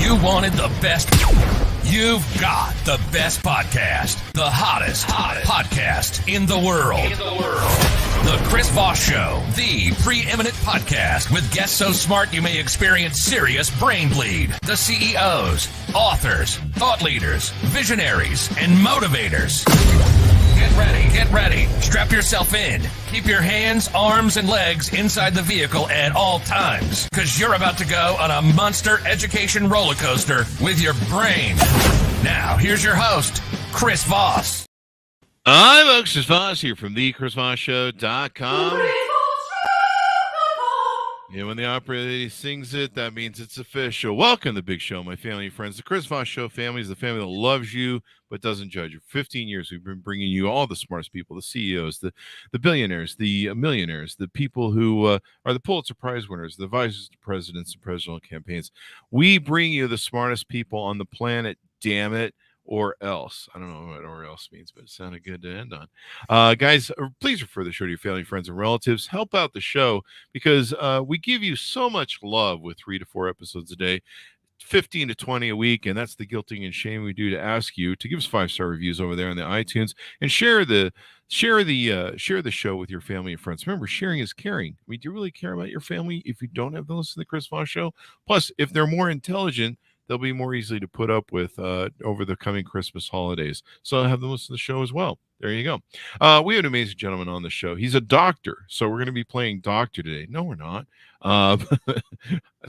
You wanted the best. You've got the best podcast, the hottest podcast in the world. The Chris Voss Show, the preeminent podcast with guests so smart you may experience serious brain bleed. The CEOs, authors, thought leaders, visionaries, and motivators. Get ready. Strap yourself in. Keep your hands, arms, and legs inside the vehicle at all times, because you're about to go on a monster education roller coaster with your brain. Now, here's your host, Chris Voss. Hi, folks. Chris Voss here from thechrisvossshow.com. And when the operator sings it, that means it's official. Welcome to the big show, my family and friends. The Chris Voss Show family is the family that loves you but doesn't judge you. For 15 years, we've been bringing you all the smartest people, the CEOs, the billionaires, the millionaires, the people who are the Pulitzer Prize winners, the advisors to presidents and presidential campaigns. We bring you the smartest people on the planet, damn it. Or else. I don't know what or else means, but it sounded good to end on. Guys, please refer the show to your family, friends, and relatives. Help out the show because we give you so much love with 3 to 4 episodes a day, 15 to 20 a week, and that's the guilting and shame we do to ask you to give us 5-star reviews over there on the iTunes and share the show with your family and friends. Remember, sharing is caring. I mean, do you really care about your family if you don't have them listen to the Chris Voss Show? Plus, if they're more intelligent, they'll be more easily to put up with over the coming Christmas holidays. So I'll have them listen to the show as well. There you go. We have an amazing gentleman on the show. He's a doctor. So we're going to be playing doctor today. No, we're not. I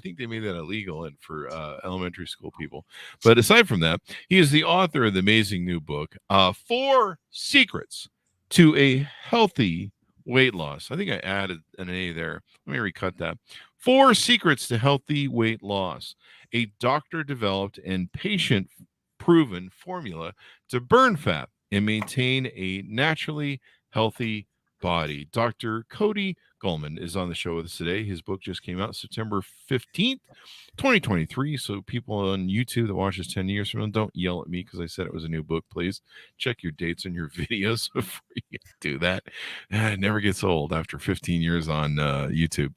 think they made that illegal and for elementary school people. But aside from that, he is the author of the amazing new book, 4 Secrets to a Healthy Weight Loss. I think I added an A there. Let me recut that. 4 Secrets to Healthy Weight Loss. A doctor-developed and patient-proven formula to burn fat and maintain a naturally healthy body. Dr. Cody Golman is on the show with us today. His book just came out September 15th, 2023. So people on YouTube that watch this 10 years from now, don't yell at me because I said it was a new book, please. Check your dates on your videos before you do that. It never gets old after 15 years on YouTube.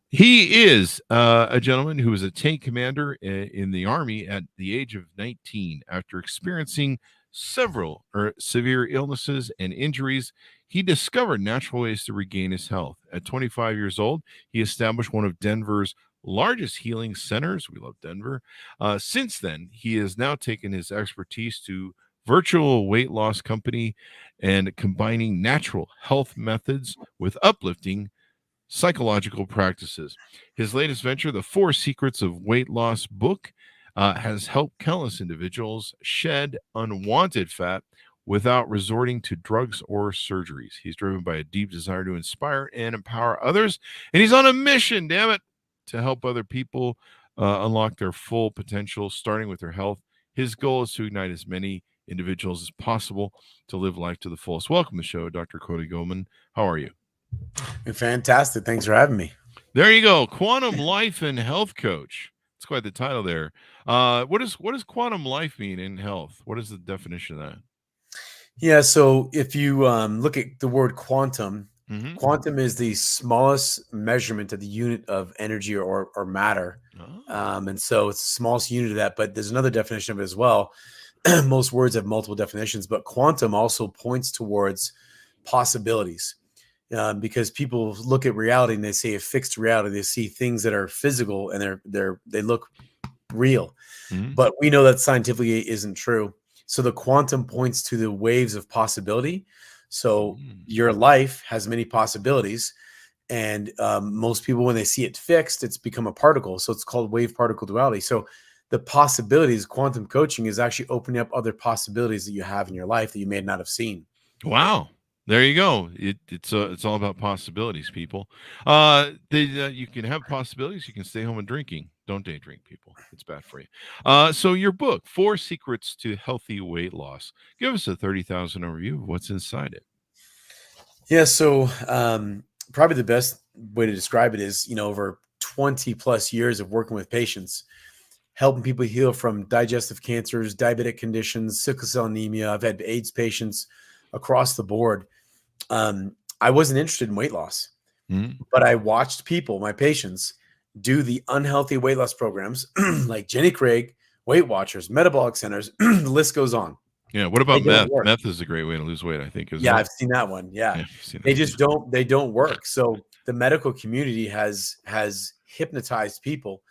He is a gentleman who was a tank commander in the Army at the age of 19. After experiencing several severe illnesses and injuries, he discovered natural ways to regain his health. At 25 years old, he established one of Denver's largest healing centers. We love Denver. Since then, he has now taken his expertise to virtual weight loss company and combining natural health methods with uplifting psychological practices. His latest venture, the 4 Secrets of Weight Loss book, has helped countless individuals shed unwanted fat without resorting to drugs or surgeries. He's driven by a deep desire to inspire and empower others, and he's on a mission, damn it, to help other people unlock their full potential, starting with their health. His goal is to ignite as many individuals as possible to live life to the fullest. Welcome to the show, Dr. Cody Golman. How are you? Fantastic. Thanks for having me. There you go. Quantum Life and Health Coach. That's quite the title there. What does quantum life mean in health? What is the definition of that? Yeah. So if you look at the word quantum, quantum is the smallest measurement of the unit of energy or matter. Oh. And so it's the smallest unit of that, but there's another definition of it as well. Most words have multiple definitions, but quantum also points towards possibilities. Because people look at reality and they say a fixed reality. They see things that are physical and they look real, but we know that scientifically isn't true. So the quantum points to the waves of possibility. So your life has many possibilities, and most people, when they see it fixed, it's become a particle. So it's called wave particle duality. So the possibilities, quantum coaching is actually opening up other possibilities that you have in your life that you may not have seen. Wow. There you go. It's all about possibilities, people. You can have possibilities. You can stay home and drinking. Don't day drink, people. It's bad for you. So your book, 4 Secrets to Healthy Weight Loss. Give us a 30,000 overview of what's inside it. Yeah. So probably the best way to describe it is, over 20 plus years of working with patients, helping people heal from digestive cancers, diabetic conditions, sickle cell anemia. I've had AIDS patients across the board. I wasn't interested in weight loss, but I watched people, my patients, do the unhealthy weight loss programs like Jenny Craig, Weight Watchers, metabolic centers, the list goes on. Yeah. What They about don't meth? work. Meth is a great way to lose weight, I think, isn't Yeah, it? I've seen that one. Yeah. Yeah, I've seen They that just they don't work. So the medical community has hypnotized people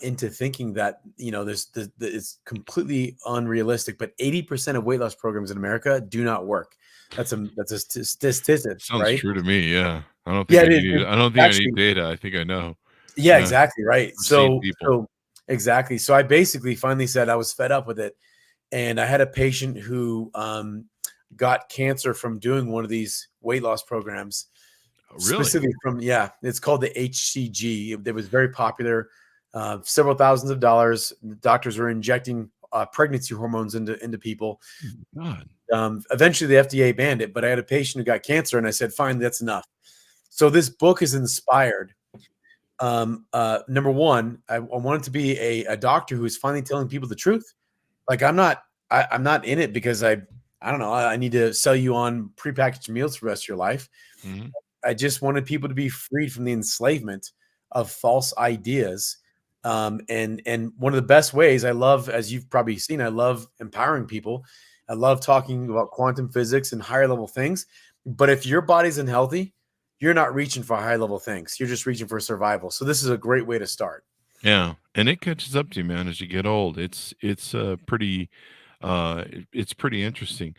into thinking that, it's completely unrealistic, but 80% of weight loss programs in America do not work. That's a statistic, Sounds right? true to me. Yeah. I don't think Yeah, I it is. need. I don't think I need Actually, data. I think I know. yeah, Yeah. exactly. Right. I've seen So, people. exactly. So I basically finally said I was fed up with it. And I had a patient who got cancer from doing one of these weight loss programs. Really? Specifically it's called the HCG. It was very popular, several thousands of dollars. Doctors were injecting pregnancy hormones into people. God. Eventually, the FDA banned it, but I had a patient who got cancer, and I said, "Fine, that's enough." So this book is inspired. Number one, I wanted to be a doctor who is finally telling people the truth. Like I'm not in it because I don't know. I need to sell you on prepackaged meals for the rest of your life. Mm-hmm. I just wanted people to be freed from the enslavement of false ideas. And one of the best ways I love, as you've probably seen, I love empowering people. I love talking about quantum physics and higher level things. But if your body's unhealthy, you're not reaching for high level things. You're just reaching for survival. So this is a great way to start. Yeah, and it catches up to you, man, as you get old. It's pretty interesting.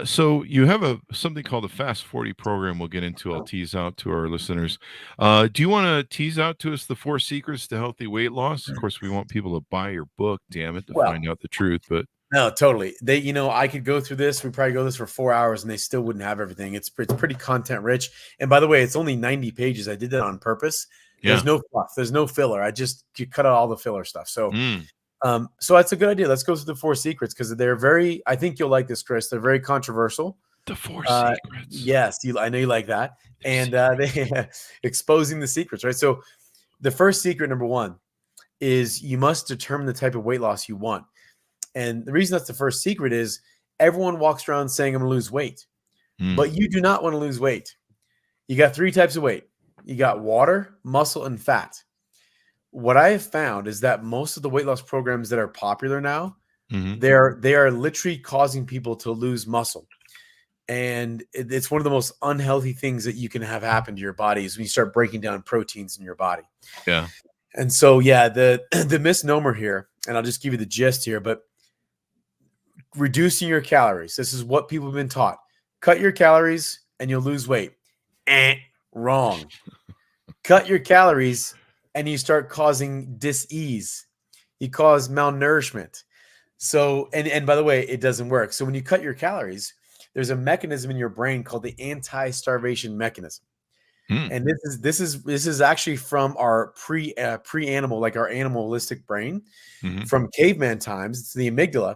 So you have something called the Fast 40 program. We'll get into. I'll tease out to our listeners. Do you want to tease out to us the 4 secrets to healthy weight loss? Of course, we want people to buy your book. Damn it, to find out the truth. But no, totally. I could go through this. We probably go this for 4 hours, and they still wouldn't have everything. It's pretty content rich. And by the way, it's only 90 pages. I did that on purpose. There's no fluff. There's no filler. You cut out all the filler stuff. So, so that's a good idea. Let's go through the 4 secrets because I think you'll like this, Chris. They're very controversial. The 4 secrets. Yes, I know you like that. And they exposing the secrets, right? So the first secret, number 1, is you must determine the type of weight loss you want. And the reason that's the first secret is everyone walks around saying, I'm going to lose weight. But you do not want to lose weight. You got 3 types of weight. You got water, muscle, and fat. What I have found is that most of the weight loss programs that are popular now, they are literally causing people to lose muscle. And it's one of the most unhealthy things that you can have happen to your body is when you start breaking down proteins in your body. Yeah. And so, the misnomer here, and I'll just give you the gist here, but reducing your calories. This is what people have been taught. Cut your calories and you'll lose weight. Wrong. Cut your calories and you start causing dis-ease. You cause malnourishment. So, and by the way, it doesn't work. So when you cut your calories, there's a mechanism in your brain called the anti-starvation mechanism. And this is actually from our pre-animal, like our animalistic brain from caveman times. It's the amygdala.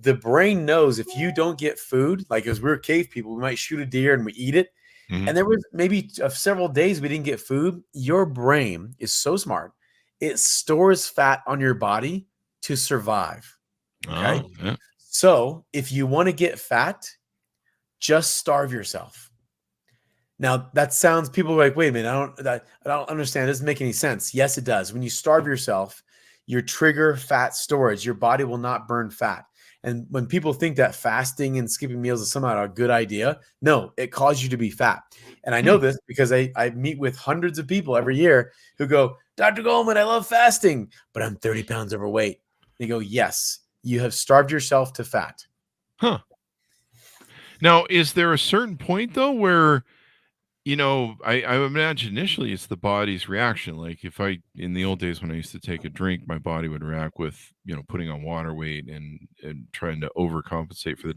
The brain knows if you don't get food, like as we're cave people, we might shoot a deer and we eat it. And there was maybe several days we didn't get food. Your brain is so smart. It stores fat on your body to survive. Okay. So if you want to get fat, just starve yourself. Now that sounds, people are like, wait a minute, I don't understand. It doesn't make any sense. Yes, it does. When you starve yourself, you trigger fat storage. Your body will not burn fat. And when people think that fasting and skipping meals is somehow a good idea, no, it causes you to be fat. And I know this because I meet with hundreds of people every year who go, Dr. Golman, I love fasting, but I'm 30 pounds overweight. They go, yes, you have starved yourself to fat. Huh. Now, is there a certain point though where, I imagine initially it's the body's reaction. Like if in the old days when I used to take a drink, my body would react with, putting on water weight and trying to overcompensate for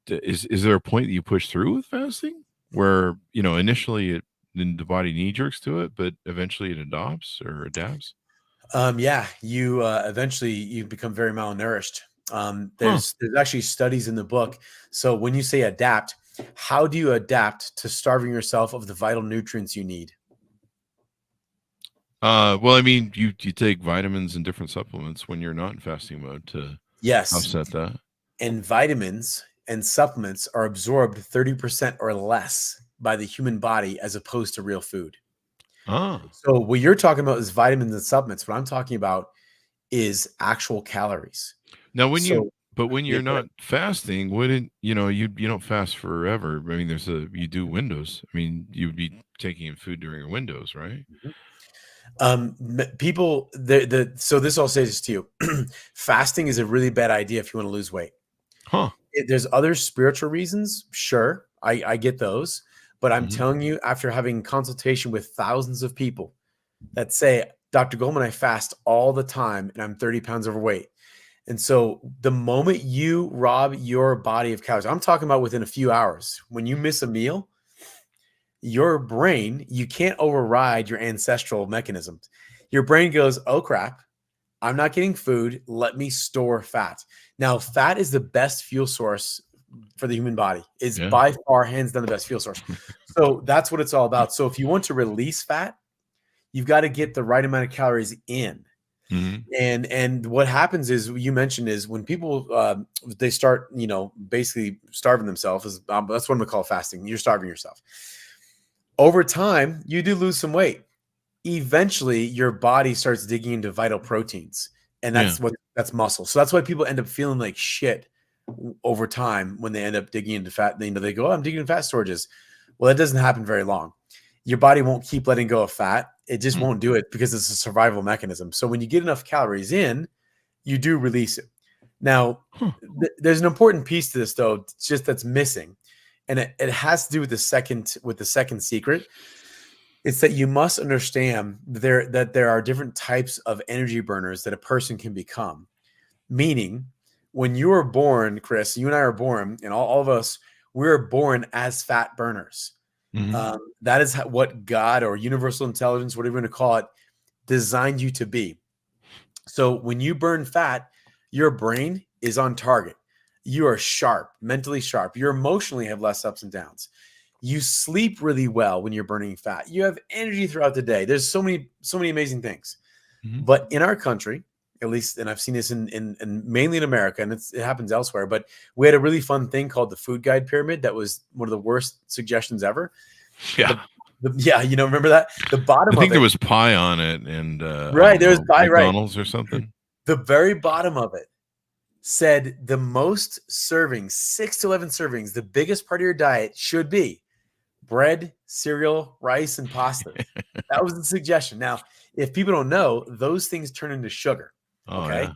is there a point that you push through with fasting where, initially the body knee jerks to it, but eventually it adopts or adapts? You eventually you become very malnourished. There's actually studies in the book. So when you say adapt, how do you adapt to starving yourself of the vital nutrients you need? Well, I mean, you take vitamins and different supplements when you're not in fasting mode to offset that. And vitamins and supplements are absorbed 30% or less by the human body as opposed to real food. So what you're talking about is vitamins and supplements. What I'm talking about is actual calories. Now, when So, you're not fasting, wouldn't you don't fast forever? I mean, you do windows. I mean, you'd be taking in food during your windows, right? People, so this, I'll say this to you. Fasting is a really bad idea if you want to lose weight. Huh. There's other spiritual reasons. Sure. I get those, but I'm Mhm. telling you, after having consultation with thousands of people that say, Dr. Golman, I fast all the time and I'm 30 pounds overweight. And so the moment you rob your body of calories, I'm talking about within a few hours, when you miss a meal, your brain, you can't override your ancestral mechanisms. Your brain goes, oh crap, I'm not getting food. Let me store fat. Now, fat is the best fuel source for the human body. It's by far, hands down, the best fuel source. So that's what it's all about. So if you want to release fat, you've got to get the right amount of calories in. Mm-hmm. And what happens is, you mentioned, is when people they start, basically starving themselves. That's what I'm gonna call fasting. You're starving yourself. Over time, you do lose some weight. Eventually, your body starts digging into vital proteins, and that's muscle. So that's why people end up feeling like shit over time when they end up digging into fat. They go, oh, I'm digging into fat storages. Well, that doesn't happen very long. Your body won't keep letting go of fat. It just won't do it because it's a survival mechanism. So when you get enough calories in, you do release it. Now, there's an important piece to this, though, just that's missing. And it has to do with the second secret. It's that you must understand that there are different types of energy burners that a person can become. Meaning, when you were born, Chris, you and I are born, and all of us, we're born as fat burners. Mm-hmm. That is what God, or universal intelligence, whatever you want to call it, designed you to be. So when you burn fat, your brain is on target. You are sharp, mentally sharp. You emotionally have less ups and downs. You sleep really well when you're burning fat. You have energy throughout the day. There's so many amazing things. Mm-hmm. But in our country, at least, and I've seen this in mainly in America, and it happens elsewhere, but we had a really fun thing called the food guide pyramid. That was one of the worst suggestions ever. Yeah. Remember that? The bottom I think of there it, was pie on it, and right, there was pie, right. McDonald's or something. The very bottom of it said the most servings, 6 to 11 servings, the biggest part of your diet should be bread, cereal, rice, and pasta. That was the suggestion. Now, if people don't know, those things turn into sugar. Okay. Yeah.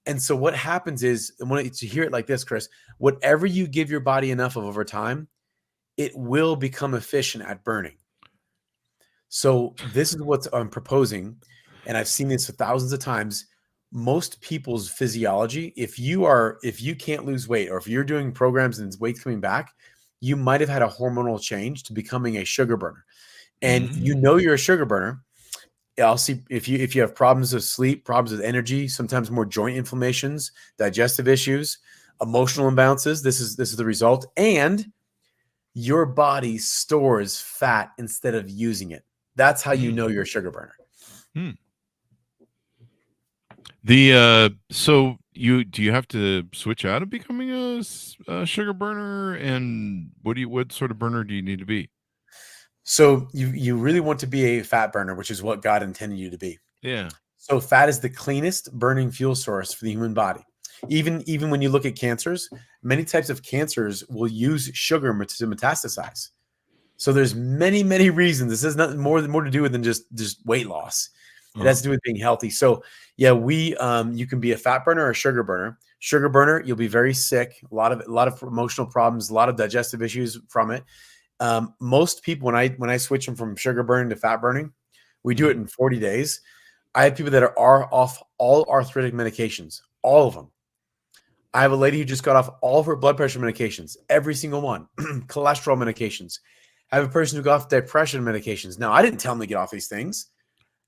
And so what happens is, and when you hear it like this, Chris, whatever you give your body enough of over time, it will become efficient at burning. So this is what I'm proposing. And I've seen this thousands of times. Most people's physiology, if you can't lose weight, or if you're doing programs and weight's coming back, you might have had a hormonal change to becoming a sugar burner. And you're a sugar burner. I'll see if you have problems of sleep, problems with energy, sometimes more joint inflammations, digestive issues, emotional imbalances. This is the result. And your body stores fat instead of using it. That's how you know you're a sugar burner. So do you have to switch out of becoming a sugar burner, and what sort of burner do you need to be? So you really want to be a fat burner, which is what God intended you to be. Yeah. So fat is the cleanest burning fuel source for the human body. Even when you look at cancers, many types of cancers will use sugar to metastasize. So there's many reasons. This has nothing more to do with than just weight loss. It has to do with being healthy. So yeah, you can be a fat burner or a sugar burner. Sugar burner, you'll be very sick, a lot of emotional problems, a lot of digestive issues from it. Most people, when I switch them from sugar burning to fat burning, we do it in 40 days. I have people that are off all arthritic medications, all of them. I have a lady who just got off all of her blood pressure medications, every single one, cholesterol medications. I have a person who got off depression medications. Now, I didn't tell them to get off these things.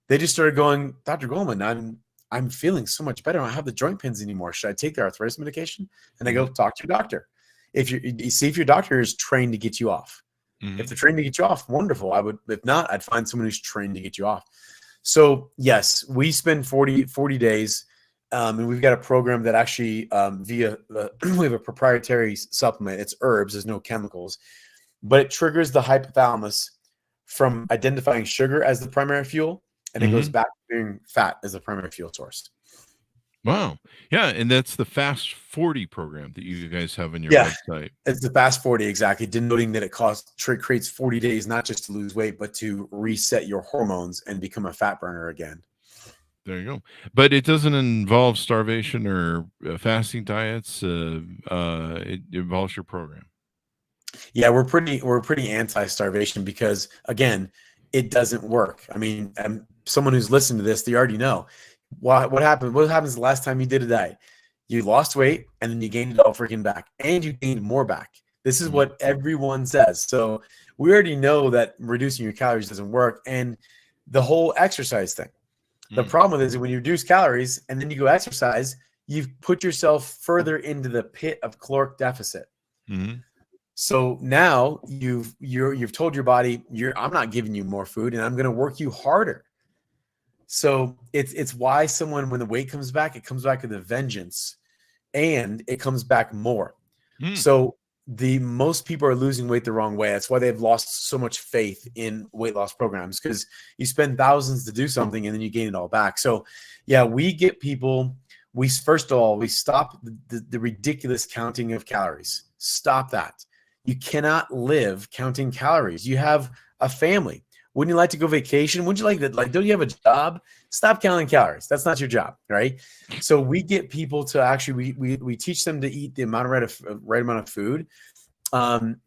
They just started going, Dr. Golman, I'm feeling so much better. I don't have the joint pains anymore. Should I take the arthritis medication? And I go, talk to your doctor. If your doctor is trained to get you off. If they're trained to get you off, wonderful. If not, I'd find someone who's trained to get you off. So yes, we spend 40 days, and we've got a program that actually we have a proprietary supplement. It's herbs. There's no chemicals, but it triggers the hypothalamus from identifying sugar as the primary fuel, and it goes back to being fat as the primary fuel source. Wow. Yeah. And that's the Fast 40 program that you guys have on your Yeah, website. it's the Fast 40, exactly, denoting that it creates 40 days, not just to lose weight, but to reset your hormones and become a fat burner again. There you go. But it doesn't involve starvation or fasting diets. It involves your program. Yeah, we're pretty anti-starvation because, again, it doesn't work. I mean, someone who's listening to this, they already know what happened. What happens the last time you did a diet? You lost weight and then you gained it all freaking back, and you gained more back. This is what everyone says. So we already know that reducing your calories doesn't work, and the whole exercise thing. The problem with it is when you reduce calories and then you go exercise, you've put yourself further into the pit of caloric deficit. So now you've told your body, I'm not giving you more food, and I'm going to work you harder. So it's why someone, when the weight comes back, it comes back with a vengeance, and it comes back more. So most people are losing weight the wrong way. That's why they've lost so much faith in weight loss programs, because you spend thousands to do something and then you gain it all back. So yeah, we get people, first of all, we stop the ridiculous counting of calories. Stop that. You cannot live counting calories. You have a family. Wouldn't you like to go vacation? Wouldn't you like that? Like, don't you have a job? Stop counting calories. That's not your job, right? So we get people to actually, we teach them to eat the right amount of food.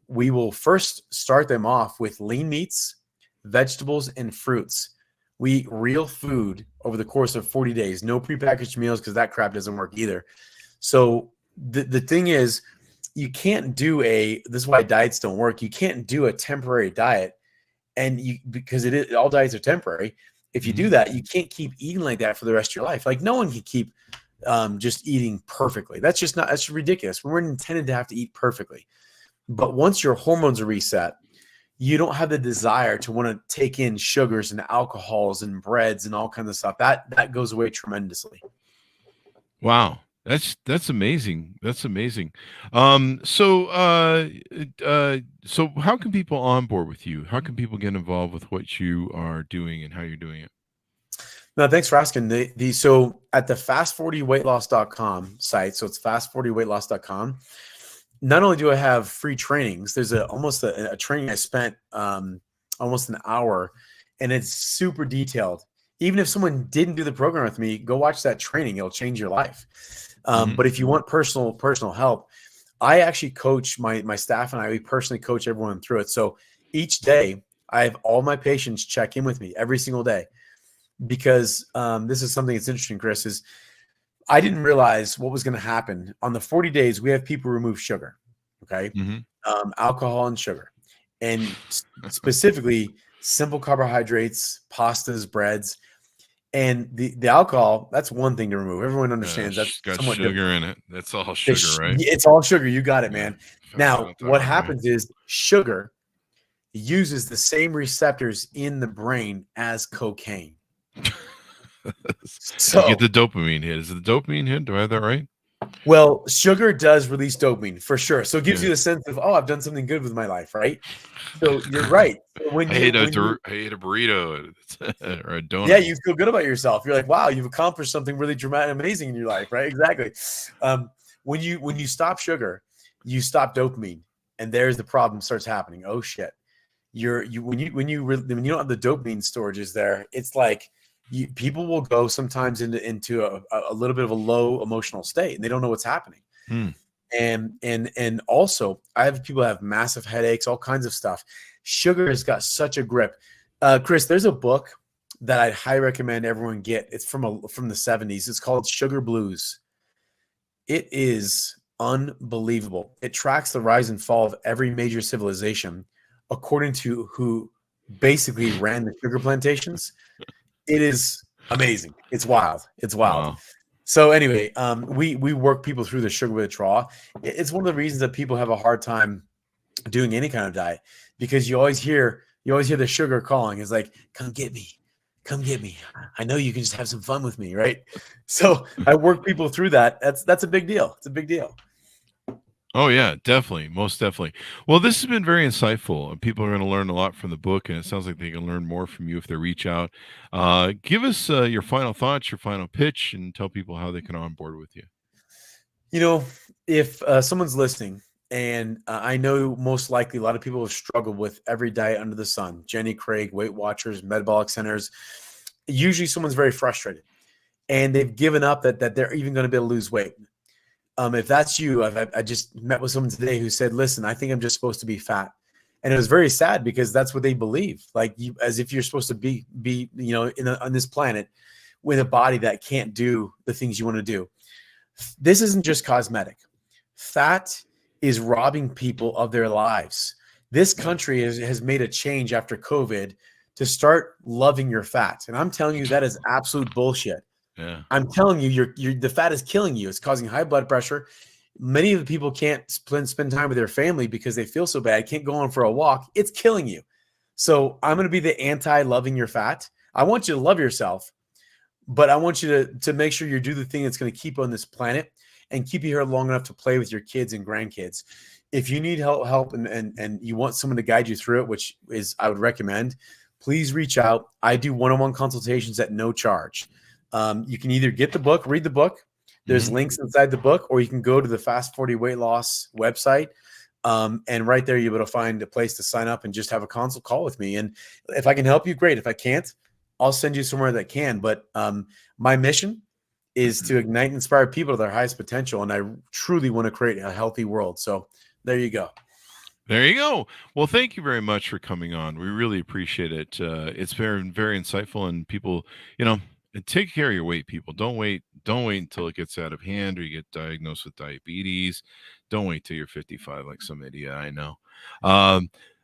We will first start them off with lean meats, vegetables, and fruits. We eat real food over the course of 40 days. No prepackaged meals, because that crap doesn't work either. So the thing is, you can't do this is why diets don't work. You can't do a temporary diet, because all diets are temporary. If you do that, you can't keep eating like that for the rest of your life. Like, no one can keep just eating perfectly. That's ridiculous. We weren't intended to have to eat perfectly. But once your hormones are reset, you don't have the desire to want to take in sugars and alcohols and breads and all kinds of stuff. That goes away tremendously. Wow. That's amazing. That's amazing. So how can people onboard with you? How can people get involved with what you are doing and how you're doing it? No, thanks for asking. So at the fast40weightloss.com site, so it's fast40weightloss.com. Not only do I have free trainings, there's almost a training I spent almost an hour, and it's super detailed. Even if someone didn't do the program with me, go watch that training. It'll change your life. But if you want personal help, I actually coach my staff, and we personally coach everyone through it. So each day I have all my patients check in with me every single day, because this is something that's interesting, Chris, is I didn't realize what was going to happen. On the 40 days, we have people remove sugar, okay? Alcohol and sugar, and specifically simple carbohydrates, pastas, breads. And the alcohol, that's one thing to remove. Everyone understands that's got somewhat sugar different. in it. That's all sugar, right? It's all sugar. You got it, man. Now, what right? happens is sugar uses the same receptors in the brain as cocaine. So you get the dopamine hit. Is it the dopamine hit? Do I have that right? Well, sugar does release dopamine for sure. So it gives you the sense of, I've done something good with my life, right? So you're right. I ate a burrito or a donut. Yeah, you feel good about yourself. You're like, wow, you've accomplished something really dramatic, amazing in your life, right? Exactly. When you stop sugar, you stop dopamine, and there's the problem starts happening. Oh shit! When you don't have the dopamine storages there, it's like people will go sometimes into a little bit of a low emotional state, and they don't know what's happening. And also, I have people have massive headaches, all kinds of stuff. Sugar has got such a grip. Chris, there's a book that I'd highly recommend everyone get. It's from the 70s. It's called Sugar Blues. It is unbelievable. It tracks the rise and fall of every major civilization according to who basically ran the sugar plantations. It is amazing. It's wild. Wow. So anyway, we work people through the sugar withdrawal. It's one of the reasons that people have a hard time doing any kind of diet, because you always hear the sugar calling. It's like, come get me. I know you can just have some fun with me, right? So I work people through that. That's a big deal. It's a big deal. Oh, yeah, definitely. Most definitely. Well, this has been very insightful. People are going to learn a lot from the book, and it sounds like they can learn more from you if they reach out. Give us your final thoughts, your final pitch, and tell people how they can onboard with you. If someone's listening, and I know most likely a lot of people have struggled with every diet under the sun, Jenny Craig, Weight Watchers, metabolic centers, usually someone's very frustrated and they've given up that they're even going to be able to lose weight. If that's you, I just met with someone today who said, listen, I think I'm just supposed to be fat. And it was very sad because that's what they believe. Like as if you're supposed to be on this planet with a body that can't do the things you want to do. This isn't just cosmetic. Fat is robbing people of their lives. This country has made a change after COVID to start loving your fat. And I'm telling you, that is absolute bullshit. Yeah. I'm telling you, the fat is killing you. It's causing high blood pressure. Many of the people can't spend time with their family because they feel so bad, can't go on for a walk. It's killing you. So I'm going to be the anti-loving your fat. I want you to love yourself, but I want you to make sure you do the thing that's going to keep you on this planet and keep you here long enough to play with your kids and grandkids. If you need help and you want someone to guide you through it, which is I would recommend, please reach out. I do one-on-one consultations at no charge. You can either get the book, read the book. There's links inside the book, or you can go to the Fast 40 Weight Loss website. And right there, you're able to find a place to sign up and just have a consult call with me. And if I can help you, great. If I can't, I'll send you somewhere that can. But my mission is to ignite and inspire people to their highest potential. And I truly want to create a healthy world. So there you go. There you go. Well, thank you very much for coming on. We really appreciate it. It's been very insightful, and people, take care of your weight, people. Don't wait until it gets out of hand or you get diagnosed with diabetes. Don't wait till you're 55 like some idiot I know.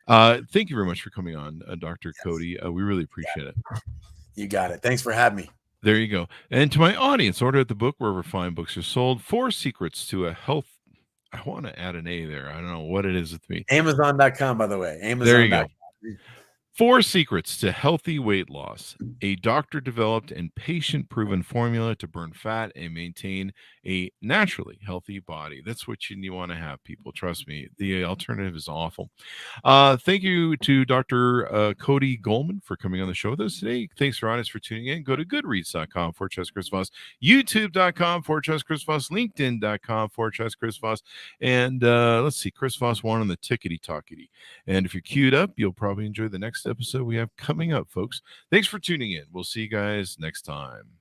Thank you very much for coming on, Dr. Cody. We really appreciate it. You got it. Thanks for having me. There you go. And to my audience, order the book wherever fine books are sold. 4 Secrets to a Health. I want to add an A there. I don't know what it is with me. Amazon.com, by the way. Amazon.com. There you go. 4 Secrets to Healthy Weight Loss, a doctor-developed and patient-proven formula to burn fat and maintain a naturally healthy body. That's what you want to have, people. Trust me. The alternative is awful. Thank you to Dr. Cody Golman for coming on the show with us today. Thanks for audience for tuning in. Go to goodreads.com/Chris Voss, youtube.com/Chris Voss, linkedin.com/Chris Voss, and let's see, Chris Voss 1 on the tickety-talkety. And if you're queued up, you'll probably enjoy the next episode we have coming up, folks. Thanks for tuning in. We'll see you guys next time.